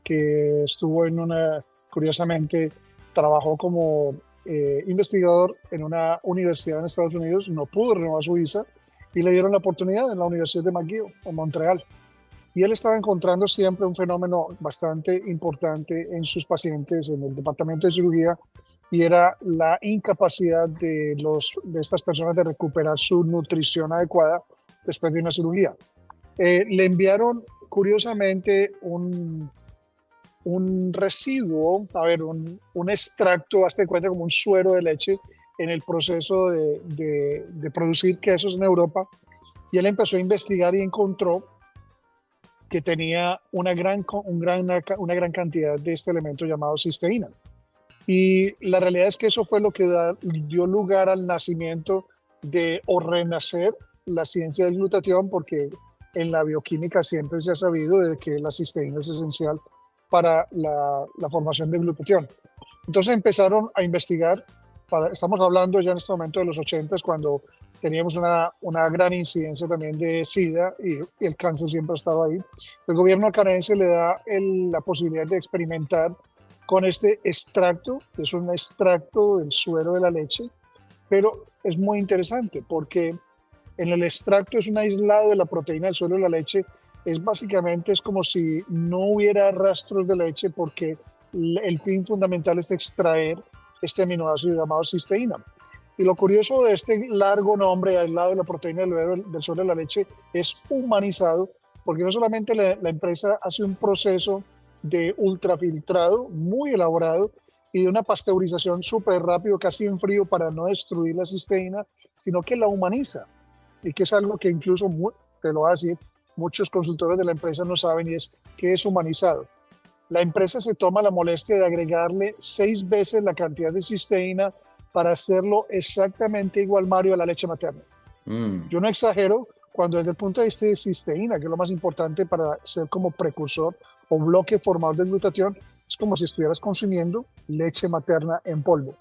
que estuvo curiosamente, trabajó como investigador en una universidad en Estados Unidos, no pudo renovar su visa y le dieron la oportunidad en la Universidad de McGill, en Montreal. Y él estaba encontrando siempre un fenómeno bastante importante en sus pacientes en el departamento de cirugía, y era la incapacidad de estas personas de recuperar su nutrición adecuada después de una cirugía. Le enviaron, curiosamente, un un residuo, a ver, un extracto, hazte cuenta como un suero de leche en el proceso de producir quesos en Europa. Y él empezó a investigar y encontró que tenía una gran cantidad de este elemento llamado cisteína. Y la realidad es que eso fue lo que dio lugar al nacimiento o renacer la ciencia del glutatión, porque en la bioquímica siempre se ha sabido de que la cisteína es esencial para la formación de glutatión. Entonces empezaron a investigar, estamos hablando ya en este momento de los 80, cuando teníamos una gran incidencia también de SIDA y el cáncer siempre ha estado ahí. El gobierno canadiense le da la posibilidad de experimentar con este extracto, que es un extracto del suero de la leche, pero es muy interesante porque en el extracto es un aislado de la proteína del suero de la leche. Es como si no hubiera rastros de leche, porque el fin fundamental es extraer este aminoácido llamado cisteína. Y lo curioso de este largo nombre, aislado de la proteína del suero de la leche, es humanizado, porque no solamente la empresa hace un proceso de ultrafiltrado muy elaborado y de una pasteurización súper rápido, casi en frío, para no destruir la cisteína, sino que la humaniza. Y que es algo que incluso, te lo voy a decir, muchos consultores de la empresa no saben, y es que es humanizado. La empresa se toma la molestia de agregarle 6 veces la cantidad de cisteína para hacerlo exactamente igual, Mario, a la leche materna. Yo no exagero cuando desde el punto de vista de cisteína, que es lo más importante para ser como precursor o bloque formador de glutatión, es como si estuvieras consumiendo leche materna en polvo.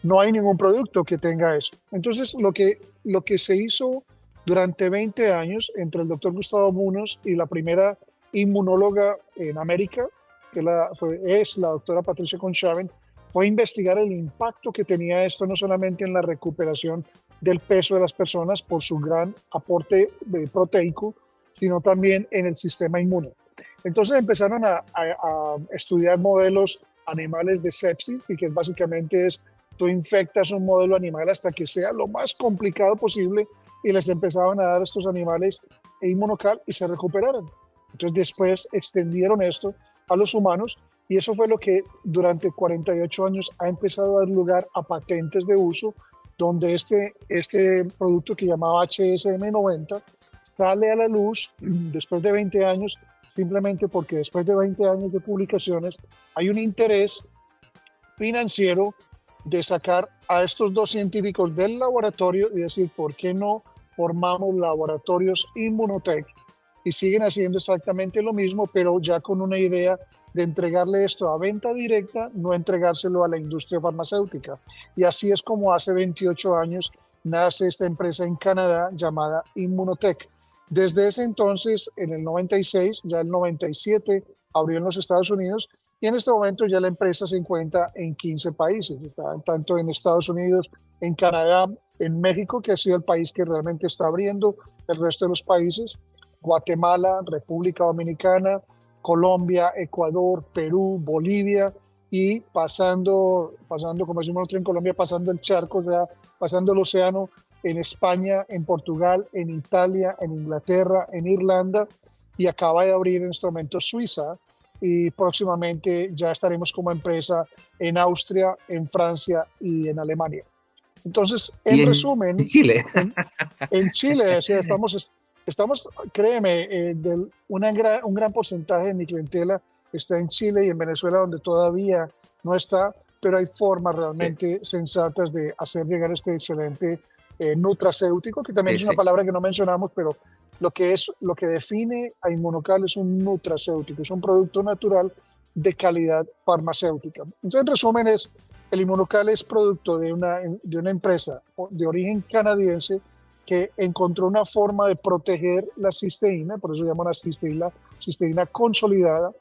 No hay ningún producto que tenga eso. Entonces, lo que se hizo durante 20 años entre el doctor Gustavo Muñoz y la primera inmunóloga en América, que es la doctora Patricia Conchaven, fue investigar el impacto que tenía esto no solamente en la recuperación del peso de las personas por su gran aporte proteico, sino también en el sistema inmune. Entonces empezaron a estudiar modelos animales de sepsis, y que básicamente es: tú infectas un modelo animal hasta que sea lo más complicado posible, y les empezaban a dar a estos animales inmunocal y se recuperaron. Entonces después extendieron esto a los humanos, y eso fue lo que durante 48 años ha empezado a dar lugar a patentes de uso, donde este producto que llamaba HSM90 sale a la luz después de 20 años, simplemente porque después de 20 años de publicaciones hay un interés financiero de sacar a estos 2 científicos del laboratorio y decir: ¿por qué no formamos laboratorios Immunotec? Y siguen haciendo exactamente lo mismo, pero ya con una idea de entregarle esto a venta directa, no entregárselo a la industria farmacéutica. Y así es como hace 28 años nace esta empresa en Canadá llamada Immunotec. Desde ese entonces, en el 96, ya el 97, abrió en los Estados Unidos, y en este momento ya la empresa se encuentra en 15 países, está tanto en Estados Unidos, en Canadá, en México, que ha sido el país que realmente está abriendo, el resto de los países: Guatemala, República Dominicana, Colombia, Ecuador, Perú, Bolivia, y pasando, como decimos nosotros en Colombia, pasando el charco, o sea, pasando el océano, en España, en Portugal, en Italia, en Inglaterra, en Irlanda, y acaba de abrir en este momento Suiza, y próximamente ya estaremos como empresa en Austria, en Francia y en Alemania. Entonces, en resumen, en Chile. en Chile, o sea, estamos, créeme, un gran porcentaje de mi clientela está en Chile y en Venezuela, donde todavía no está, pero hay formas realmente sensatas de hacer llegar este excelente nutracéutico, que también es una palabra que no mencionamos, pero lo que define a Inmunocal es un nutracéutico, es un producto natural de calidad farmacéutica. Entonces, en resumen, el Inmunocal es producto de una empresa de origen canadiense que encontró una forma de proteger la cisteína, por eso llaman la cisteína consolidada,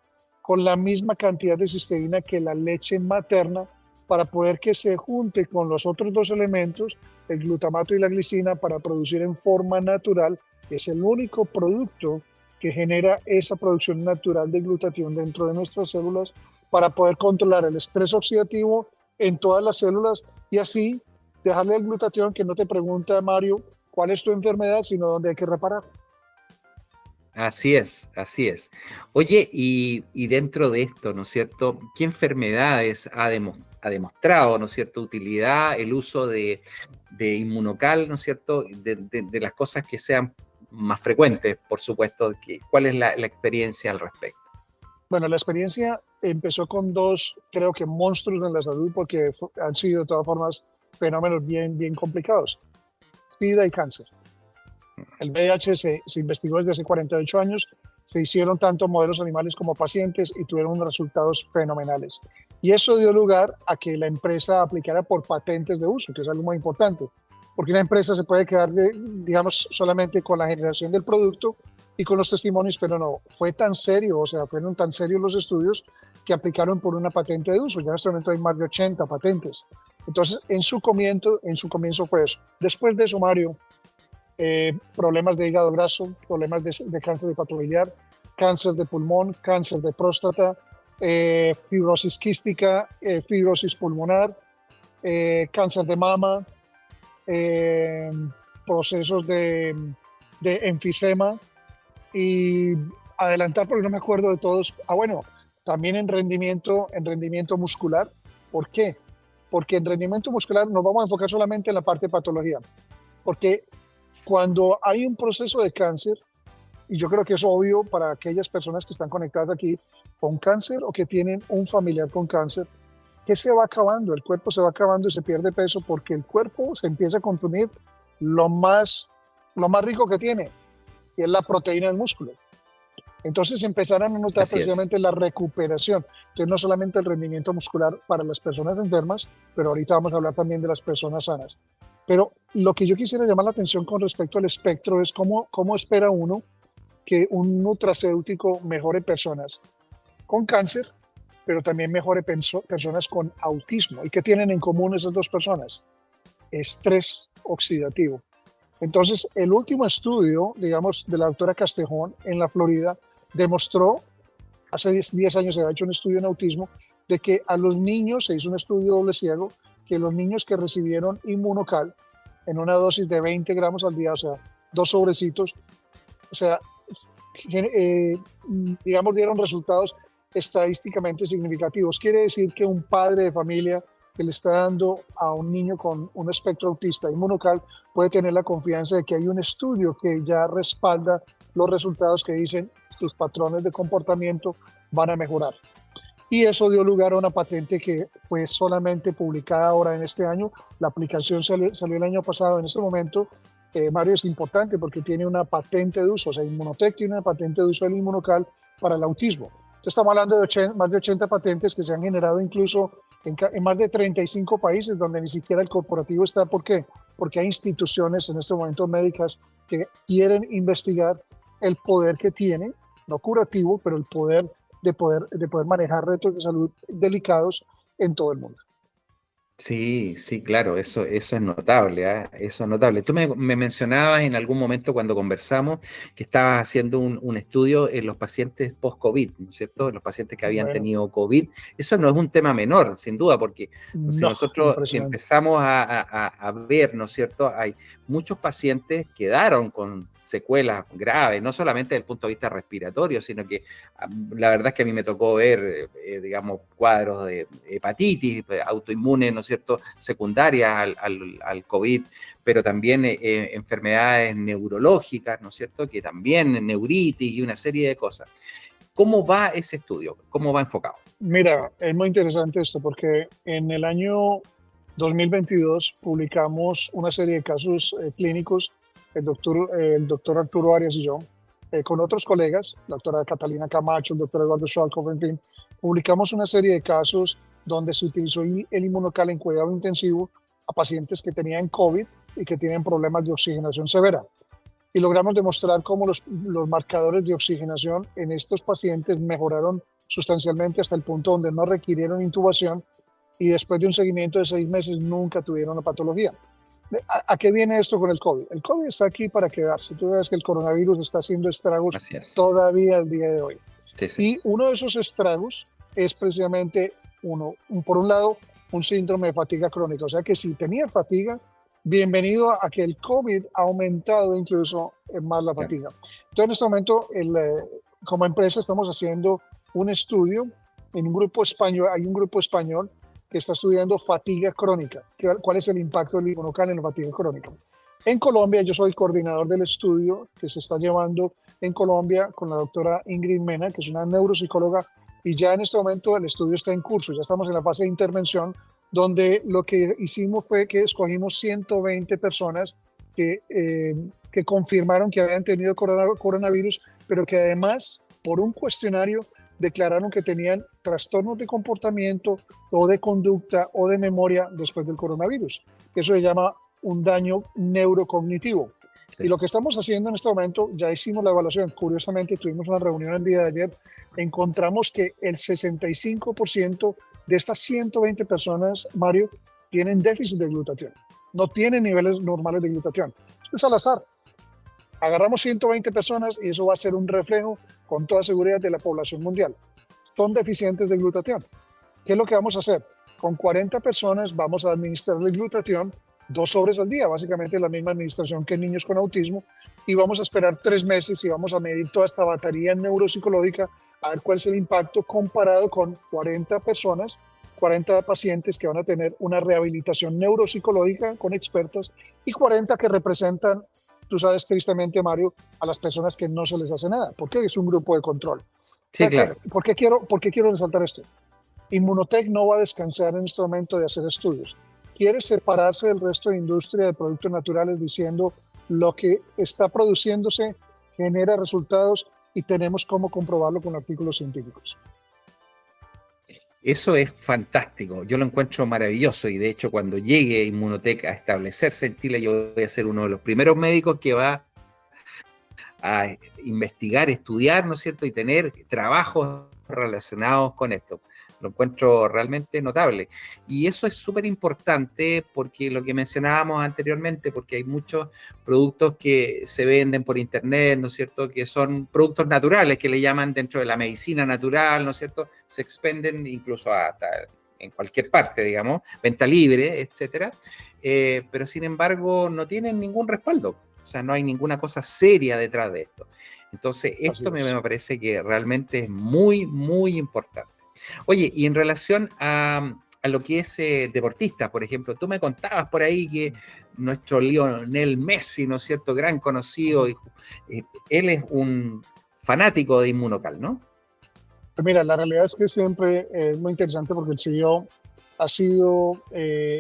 con la misma cantidad de cisteína que la leche materna, para poder que se junte con los otros 2 elementos, el glutamato y la glicina, para producir en forma natural. Es el único producto que genera esa producción natural de glutatión dentro de nuestras células, para poder controlar el estrés oxidativo en todas las células, y así dejarle el glutatión, que no te pregunta, Mario, cuál es tu enfermedad, sino dónde hay que reparar. Así es, así es. Oye, y dentro de esto, ¿no es cierto? ¿Qué enfermedades ha demostrado, ¿no es cierto?, utilidad el uso de inmunocal, ¿no es cierto?, de las cosas que sean más frecuentes, por supuesto. ¿Cuál es la experiencia al respecto? Bueno, la experiencia empezó con dos, creo que monstruos en la salud, porque han sido de todas formas fenómenos bien complicados: SIDA y cáncer. El VIH se investigó desde hace 48 años, se hicieron tanto modelos animales como pacientes y tuvieron unos resultados fenomenales. Y eso dio lugar a que la empresa aplicara por patentes de uso, que es algo muy importante, porque una empresa se puede quedar, digamos, solamente con la generación del producto y con los testimonios, pero no, fue tan serio, o sea, fueron tan serios los estudios que aplicaron por una patente de uso. Ya en este momento hay más de 80 patentes. Entonces, en su comienzo fue eso. Después de eso, Mario, problemas de hígado graso, problemas de cáncer de pato biliar, cáncer de pulmón, cáncer de próstata, fibrosis quística, fibrosis pulmonar, cáncer de mama, eh, procesos de enfisema y adelantar, porque no me acuerdo de todos. Bueno, también en rendimiento muscular. ¿Por qué? Porque en rendimiento muscular nos vamos a enfocar solamente en la parte de patología, porque cuando hay un proceso de cáncer, y yo creo que es obvio para aquellas personas que están conectadas aquí con cáncer o que tienen un familiar con cáncer, que se va acabando, el cuerpo se va acabando y se pierde peso porque el cuerpo se empieza a consumir lo más, lo más rico que tiene, y es la proteína del músculo. Entonces empezaron a notar Así es. precisamente la recuperación. Entonces no solamente el rendimiento muscular para las personas enfermas, pero ahorita vamos a hablar también de las personas sanas. Pero lo que yo quisiera llamar la atención con respecto al espectro es cómo espera uno que un nutracéutico mejore personas con cáncer, pero también mejore personas con autismo. ¿Y qué tienen en común esas dos personas? Estrés oxidativo. Entonces, el último estudio, digamos, de la doctora Castejón en la Florida, demostró, hace 10 años se había hecho un estudio en autismo, de que a los niños, se hizo un estudio doble ciego, que los niños que recibieron inmunocal en una dosis de 20 gramos al día, o sea, 2 sobrecitos, o sea, digamos, dieron resultados estadísticamente significativos. Quiere decir que un padre de familia que le está dando a un niño con un espectro autista inmunocal puede tener la confianza de que hay un estudio que ya respalda los resultados que dicen sus patrones de comportamiento van a mejorar. Y eso dio lugar a una patente que fue solamente publicada ahora en este año. La aplicación salió el año pasado. En este momento, Mario, es importante porque tiene una patente de uso, o sea, Inmunotech tiene una patente de uso del inmunocal para el autismo. Entonces, estamos hablando de más de 80 patentes que se han generado incluso en más de 35 países donde ni siquiera el corporativo está. ¿Por qué? Porque hay instituciones en este momento médicas que quieren investigar el poder que tiene, no curativo, pero el poder de poder manejar retos de salud delicados en todo el mundo. Sí, sí, claro, eso es notable, ¿ah? Eso es notable. Tú me mencionabas en algún momento cuando conversamos que estabas haciendo un estudio en los pacientes post-COVID, ¿no es cierto? Los pacientes que habían Bueno, tenido COVID. Eso no es un tema menor, sin duda, porque si no, nosotros impresionante. empezamos a ver, ¿no es cierto? Hay muchos pacientes que quedaron con secuelas graves, no solamente desde el punto de vista respiratorio, sino que la verdad es que a mí me tocó ver, digamos, cuadros de hepatitis autoinmunes, ¿no es cierto?, secundarias al COVID, pero también enfermedades neurológicas, ¿no es cierto?, que también neuritis y una serie de cosas. ¿Cómo va ese estudio? ¿Cómo va enfocado? Mira, es muy interesante esto porque en el año 2022 publicamos una serie de casos clínicos, el doctor Arturo Arias y yo, con otros colegas, la doctora Catalina Camacho, el doctor Eduardo Schwalkoff, en fin, publicamos una serie de casos donde se utilizó el inmunocal en cuidado intensivo a pacientes que tenían COVID y que tienen problemas de oxigenación severa. Y logramos demostrar cómo los marcadores de oxigenación en estos pacientes mejoraron sustancialmente hasta el punto donde no requirieron intubación y después de un seguimiento de 6 meses nunca tuvieron la patología. ¿A qué viene esto con el COVID? El COVID está aquí para quedarse. Tú ves que el coronavirus está haciendo estragos Así es. todavía al día de hoy. Sí, sí. Y uno de esos estragos es precisamente, por un lado, un síndrome de fatiga crónica. O sea que si tenía fatiga, bienvenido a que el COVID ha aumentado incluso más la fatiga. Entonces, en este momento, como empresa estamos haciendo un estudio en un grupo español, hay un grupo español que está estudiando fatiga crónica. ¿Cuál es el impacto del inmunocal en la fatiga crónica? En Colombia, yo soy coordinador del estudio que se está llevando en Colombia con la doctora Ingrid Mena, que es una neuropsicóloga, y ya en este momento el estudio está en curso, ya estamos en la fase de intervención, donde lo que hicimos fue que escogimos 120 personas que confirmaron que habían tenido coronavirus, pero que además, por un cuestionario, declararon que tenían trastornos de comportamiento o de conducta o de memoria después del coronavirus. Eso se llama un daño neurocognitivo. Sí. Y lo que estamos haciendo en este momento, ya hicimos la evaluación, curiosamente tuvimos una reunión el día de ayer, encontramos que el 65% de estas 120 personas, Mario, tienen déficit de glutatión, no tienen niveles normales de glutatión. Esto es al azar. Agarramos 120 personas y eso va a ser un reflejo con toda seguridad de la población mundial. Son deficientes de glutatión. ¿Qué es lo que vamos a hacer? Con 40 personas vamos a administrarle glutatión 2 sobres al día, básicamente la misma administración que en niños con autismo, y vamos a esperar 3 meses y vamos a medir toda esta batería neuropsicológica a ver cuál es el impacto comparado con 40 personas, 40 pacientes que van a tener una rehabilitación neuropsicológica con expertos y 40 que representan, tú sabes tristemente, Mario, a las personas que no se les hace nada, porque es un grupo de control. Sí, o sea, claro. ¿Por qué quiero resaltar esto? Inmunotech no va a descansar en este momento de hacer estudios. Quiere separarse del resto de industria de productos naturales diciendo lo que está produciéndose genera resultados y tenemos cómo comprobarlo con artículos científicos. Eso es fantástico, yo lo encuentro maravilloso y de hecho cuando llegue Inmunotech a establecerse en Chile yo voy a ser uno de los primeros médicos que va a investigar, estudiar, ¿no es cierto? Y tener trabajos relacionados con esto. Lo encuentro realmente notable. Y eso es súper importante porque lo que mencionábamos anteriormente, porque hay muchos productos que se venden por internet, ¿no es cierto? Que son productos naturales, que le llaman dentro de la medicina natural, ¿no es cierto? Se expenden incluso hasta en cualquier parte, digamos, venta libre, etcétera. Pero sin embargo no tienen ningún respaldo. O sea, no hay ninguna cosa seria detrás de esto. Entonces, esto me parece que realmente es muy, muy importante. Oye, y en relación a lo que es deportista, por ejemplo, tú me contabas por ahí que nuestro Lionel Messi, ¿no es cierto?, gran conocido, él es un fanático de Inmunocal, ¿no? Pues mira, la realidad es que siempre es muy interesante porque el CEO ha sido,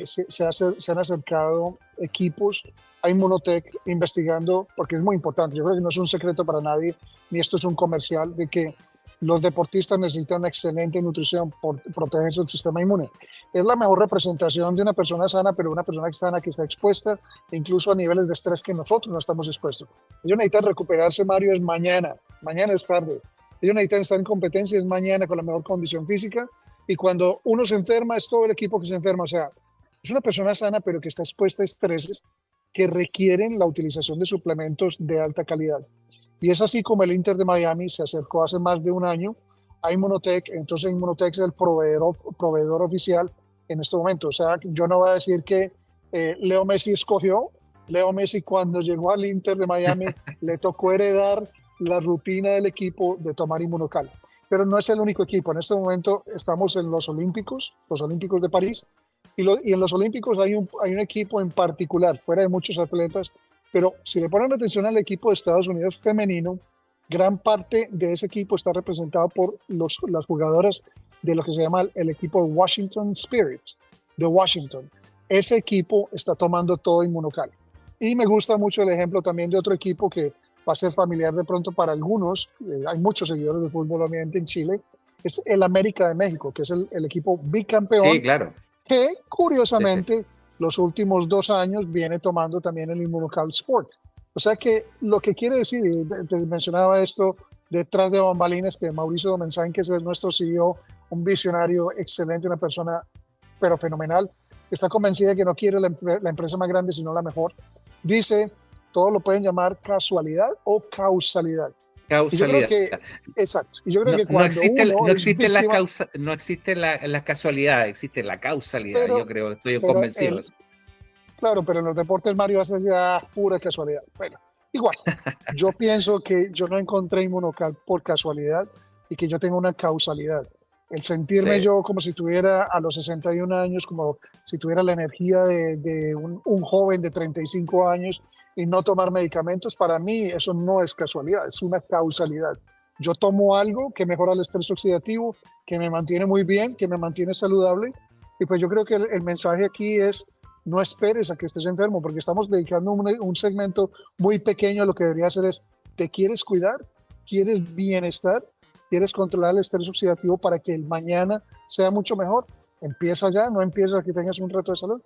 se han acercado equipos a Inmunotech investigando, porque es muy importante, yo creo que no es un secreto para nadie, ni esto es un comercial, de que los deportistas necesitan una excelente nutrición por protegerse del sistema inmune. Es la mejor representación de una persona sana, pero una persona sana que está expuesta incluso a niveles de estrés que nosotros no estamos expuestos. Ellos necesitan recuperarse, Mario, es mañana es tarde. Ellos necesitan estar en competencia, es mañana con la mejor condición física, y cuando uno se enferma es todo el equipo que se enferma. O sea, es una persona sana, pero que está expuesta a estreses que requieren la utilización de suplementos de alta calidad. Y es así como el Inter de Miami se acercó hace más de un año a Inmunotech. Entonces Inmunotech es el proveedor oficial en este momento. O sea, yo no voy a decir que Leo Messi escogió. Leo Messi cuando llegó al Inter de Miami le tocó heredar la rutina del equipo de tomar Inmunocal. Pero no es el único equipo. En este momento estamos en los Olímpicos de París. Y en los Olímpicos hay un equipo en particular, fuera de muchos atletas, pero si le ponen atención al equipo de Estados Unidos femenino, gran parte de ese equipo está representado por las jugadoras de lo que se llama el equipo Washington Spirits, de Washington. Ese equipo está tomando todo Inmunocal. Y me gusta mucho el ejemplo también de otro equipo que va a ser familiar de pronto para algunos, hay muchos seguidores de fútbol obviamente en Chile, es el América de México, que es el equipo bicampeón. Sí, claro. Que curiosamente los últimos 2 años viene tomando también el Inmunocal Sport. O sea que lo que quiere decir, te mencionaba esto detrás de bambalinas, que Mauricio Domenzain, que es nuestro CEO, un visionario excelente, una persona pero fenomenal, está convencida de que no quiere la empresa más grande sino la mejor. Dice, todo lo pueden llamar casualidad o causalidad. Causalidad. Exacto. Y yo creo que cuando no existe la casualidad, existe la causalidad, yo creo, estoy convencido de eso. Claro, pero en los deportes, Mario, hace ya pura casualidad. Bueno, igual, yo pienso que yo no encontré Inmunocal por casualidad y que yo tengo una causalidad. El sentirme Sí. yo como si tuviera a los 61 años, como si tuviera la energía de un joven de 35 años y no tomar medicamentos, para mí eso no es casualidad, es una causalidad. Yo tomo algo que mejora el estrés oxidativo, que me mantiene muy bien, que me mantiene saludable. Y pues yo creo que el mensaje aquí es no esperes a que estés enfermo, porque estamos dedicando un segmento muy pequeño a lo que debería ser es, ¿te quieres cuidar? ¿Quieres bienestar? ¿Quieres controlar el estrés oxidativo para que el mañana sea mucho mejor? Empieza ya, no empieza a que tengas un reto de salud.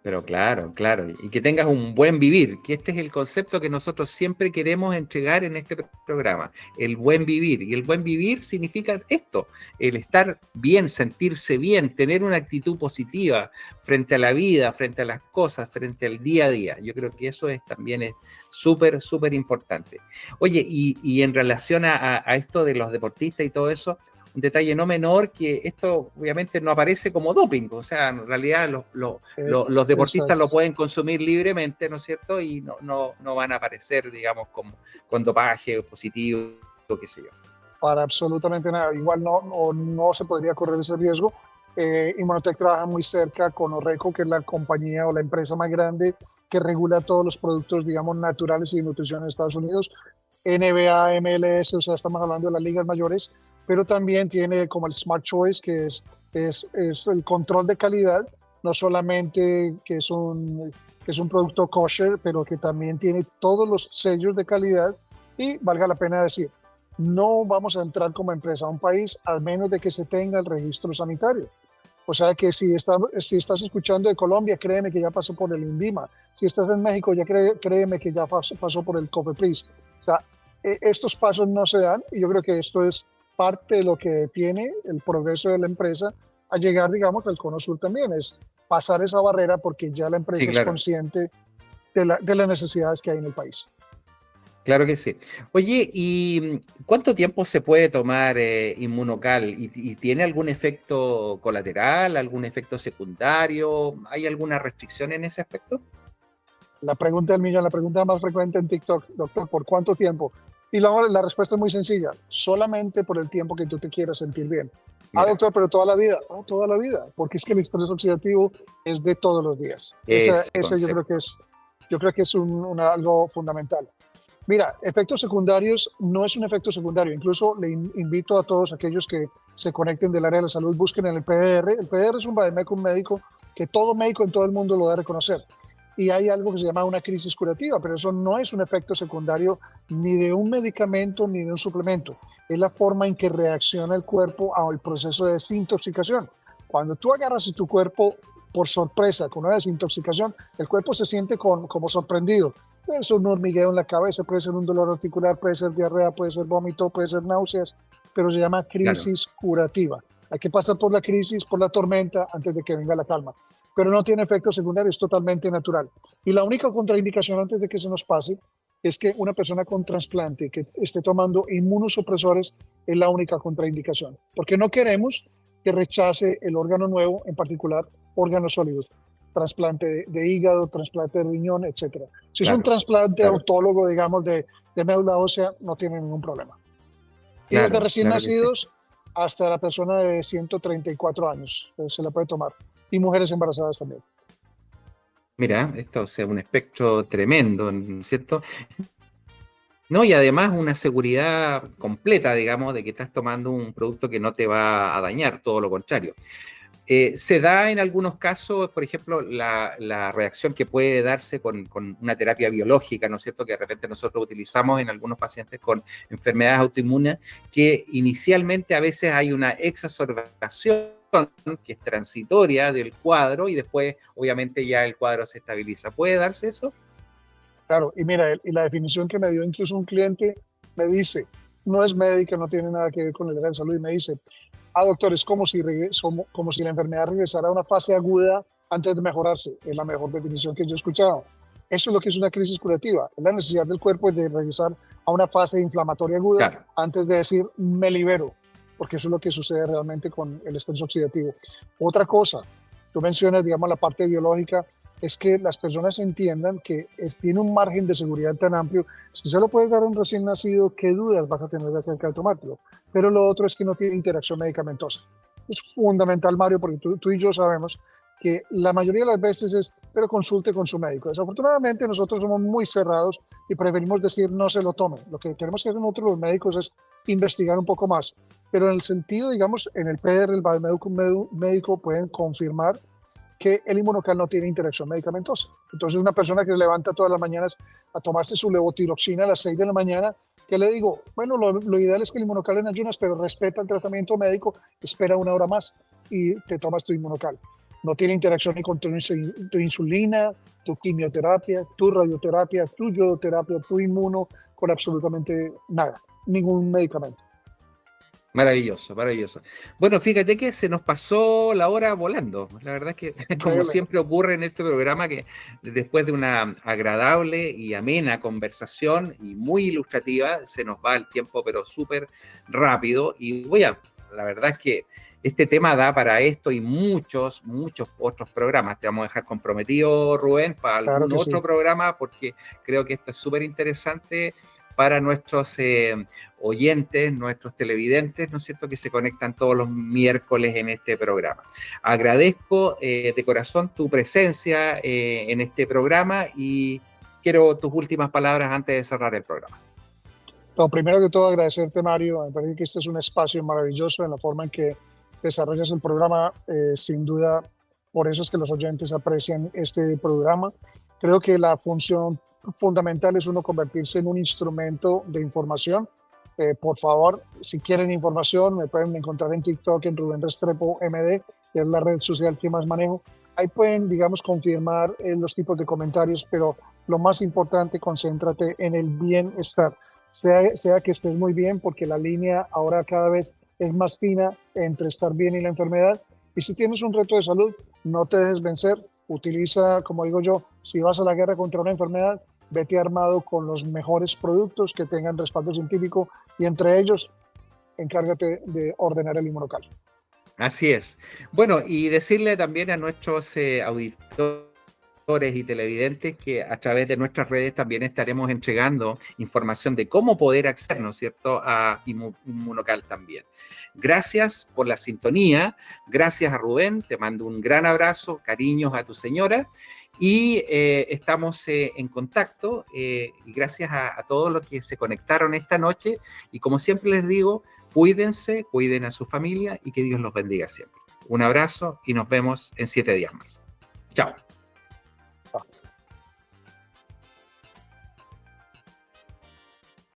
Pero claro, claro, y que tengas un buen vivir, que este es el concepto que nosotros siempre queremos entregar en este programa, el buen vivir. Y el buen vivir significa esto, el estar bien, sentirse bien, tener una actitud positiva frente a la vida, frente a las cosas, frente al día a día. Yo creo que eso también es súper, súper importante. Oye, y en relación a esto de los deportistas y todo eso, un detalle no menor que esto obviamente no aparece como doping, o sea, en realidad los deportistas lo Exacto. pueden consumir libremente, ¿no es cierto? Y no van a aparecer, digamos, con dopaje positivo, qué sé yo. Para absolutamente nada. Igual no se podría correr ese riesgo. Inmunotech trabaja muy cerca con Oreco, que es la compañía o la empresa más grande que regula todos los productos, digamos, naturales y de nutrición en Estados Unidos. NBA, MLS, o sea, estamos hablando de las ligas mayores, pero también tiene como el Smart Choice, es el control de calidad, no solamente que es un producto kosher, pero que también tiene todos los sellos de calidad y valga la pena decir, no vamos a entrar como empresa a un país a menos de que se tenga el registro sanitario. O sea que si estás escuchando de Colombia, créeme que ya pasó por el INVIMA. Si estás en México, ya créeme que ya pasó por el COFEPRIS. O sea, estos pasos no se dan y yo creo que esto es parte de lo que tiene el progreso de la empresa a llegar, digamos, al Cono Sur también, es pasar esa barrera porque ya la Sí, empresa es claro. consciente de las necesidades que hay en el país. Claro que sí. Oye, ¿y cuánto tiempo se puede tomar Inmunocal? ¿Y tiene algún efecto colateral, algún efecto secundario? ¿Hay alguna restricción en ese aspecto? La pregunta del millón, la pregunta más frecuente en TikTok, doctor, ¿por cuánto tiempo? Y luego la respuesta es muy sencilla, solamente por el tiempo que tú te quieras sentir bien. Ah, Mira, doctor, pero toda la vida, no, toda la vida, porque es que el estrés oxidativo es de todos los días. ese Ese concepto. yo creo que es algo fundamental. Mira, efectos secundarios no es un efecto secundario. Incluso le invito a todos aquellos que se conecten del área de la salud, busquen en el PDR. El PDR es un vademecum médico que todo médico en todo el mundo lo debe reconocer. Y hay algo que se llama una crisis curativa, pero eso no es un efecto secundario ni de un medicamento ni de un suplemento. Es la forma en que reacciona el cuerpo al proceso de desintoxicación. Cuando tú agarras tu cuerpo por sorpresa con una desintoxicación, el cuerpo se siente como sorprendido. Puede ser un hormigueo en la cabeza, puede ser un dolor articular, puede ser diarrea, puede ser vómito, puede ser náuseas, pero se llama Claro, crisis curativa. Hay que pasar por la crisis, por la tormenta, antes de que venga la calma. Pero no tiene efectos secundarios, es totalmente natural. Y la única contraindicación antes de que se nos pase es que una persona con trasplante que esté tomando inmunosupresores es la única contraindicación, porque no queremos que rechace el órgano nuevo, en particular órganos sólidos, trasplante de hígado, trasplante de riñón, etcétera. Si es un claro, trasplante claro, autólogo, digamos, de médula ósea, no tiene ningún problema. Y desde claro, recién claro que sí. nacidos hasta la persona de 134 años se la puede tomar. Y mujeres embarazadas también. Mira, esto es un espectro tremendo, ¿no es cierto? No, y además una seguridad completa, digamos, de que estás tomando un producto que no te va a dañar, todo lo contrario. Se da en algunos casos, por ejemplo, la reacción que puede darse con una terapia biológica, ¿no es cierto?, que de repente nosotros utilizamos en algunos pacientes con enfermedades autoinmunes, que inicialmente a veces hay una exacerbación que es transitoria del cuadro y después, obviamente, ya el cuadro se estabiliza. ¿Puede darse eso? Claro, y mira, y la definición que me dio incluso un cliente me dice, no es médica, no tiene nada que ver con el área de salud, y me dice, ah, doctor, es como si la enfermedad regresara a una fase aguda antes de mejorarse. Es la mejor definición que yo he escuchado. Eso es lo que es una crisis curativa. Es la necesidad del cuerpo de regresar a una fase inflamatoria aguda Claro, antes de decir, me libero, porque eso es lo que sucede realmente con el estrés oxidativo. Otra cosa, tú mencionas, digamos, la parte biológica. es que las personas entiendan que tiene un margen de seguridad tan amplio. Si solo puedes dar a un recién nacido, ¿qué dudas vas a tener acerca del tomártelo? Pero lo otro es que no tiene interacción medicamentosa. Es fundamental, Mario, porque tú y yo sabemos que la mayoría de las veces es, pero consulte con su médico. Desafortunadamente nosotros somos muy cerrados y preferimos decir no se lo tome. Lo que tenemos que hacer nosotros los médicos es investigar un poco más. Pero en el sentido, digamos, en el PR, el médico pueden confirmar que el inmunocal no tiene interacción medicamentosa. Entonces, una persona que se levanta todas las mañanas a tomarse su levotiroxina a las 6 de la mañana, que le digo, bueno, lo ideal es que el inmunocal en ayunas, pero respeta el tratamiento médico, espera 1 hora más y te tomas tu inmunocal. No tiene interacción ni con tu insulina, tu quimioterapia, tu radioterapia, tu iodoterapia, tu inmuno, con absolutamente nada, ningún medicamento. Maravilloso, maravilloso. Bueno, fíjate que se nos pasó la hora volando. La verdad es que, como siempre ocurre en este programa, que después de una agradable y amena conversación y muy ilustrativa, se nos va el tiempo, pero súper rápido. Y la verdad es que este tema da para esto y muchos otros programas. Te vamos a dejar comprometido, Rubén, para algún otro programa, porque creo que esto es súper interesante para nuestros oyentes, nuestros televidentes, ¿no es cierto?, que se conectan todos los miércoles en este programa. Agradezco de corazón tu presencia en este programa y quiero tus últimas palabras antes de cerrar el programa. Lo primero que todo, agradecerte, Mario. Me parece que este es un espacio maravilloso en la forma en que desarrollas el programa. Sin duda, por eso es que los oyentes aprecian este programa. Creo que la función fundamental es uno convertirse en un instrumento de información. Por favor, si quieren información, me pueden encontrar en TikTok en Rubén Restrepo MD, que es la red social que más manejo. Ahí pueden, digamos, confirmar los tipos de comentarios, pero lo más importante, concéntrate en el bienestar. Sea que estés muy bien, porque la línea ahora cada vez es más fina entre estar bien y la enfermedad. Y si tienes un reto de salud, no te dejes vencer. Utiliza, como digo yo, si vas a la guerra contra una enfermedad, vete armado con los mejores productos que tengan respaldo científico y entre ellos, encárgate de ordenar el inmunocal. Así es. Bueno, y decirle también a nuestros auditores y televidentes que a través de nuestras redes también estaremos entregando información de cómo poder acceder, ¿no es cierto?, a Inmunocal también. Gracias por la sintonía, gracias a Rubén, te mando un gran abrazo, cariños a tu señora y estamos en contacto y gracias a todos los que se conectaron esta noche y como siempre les digo, cuídense, cuiden a su familia y que Dios los bendiga siempre. Un abrazo y nos vemos en 7 días más. Chao.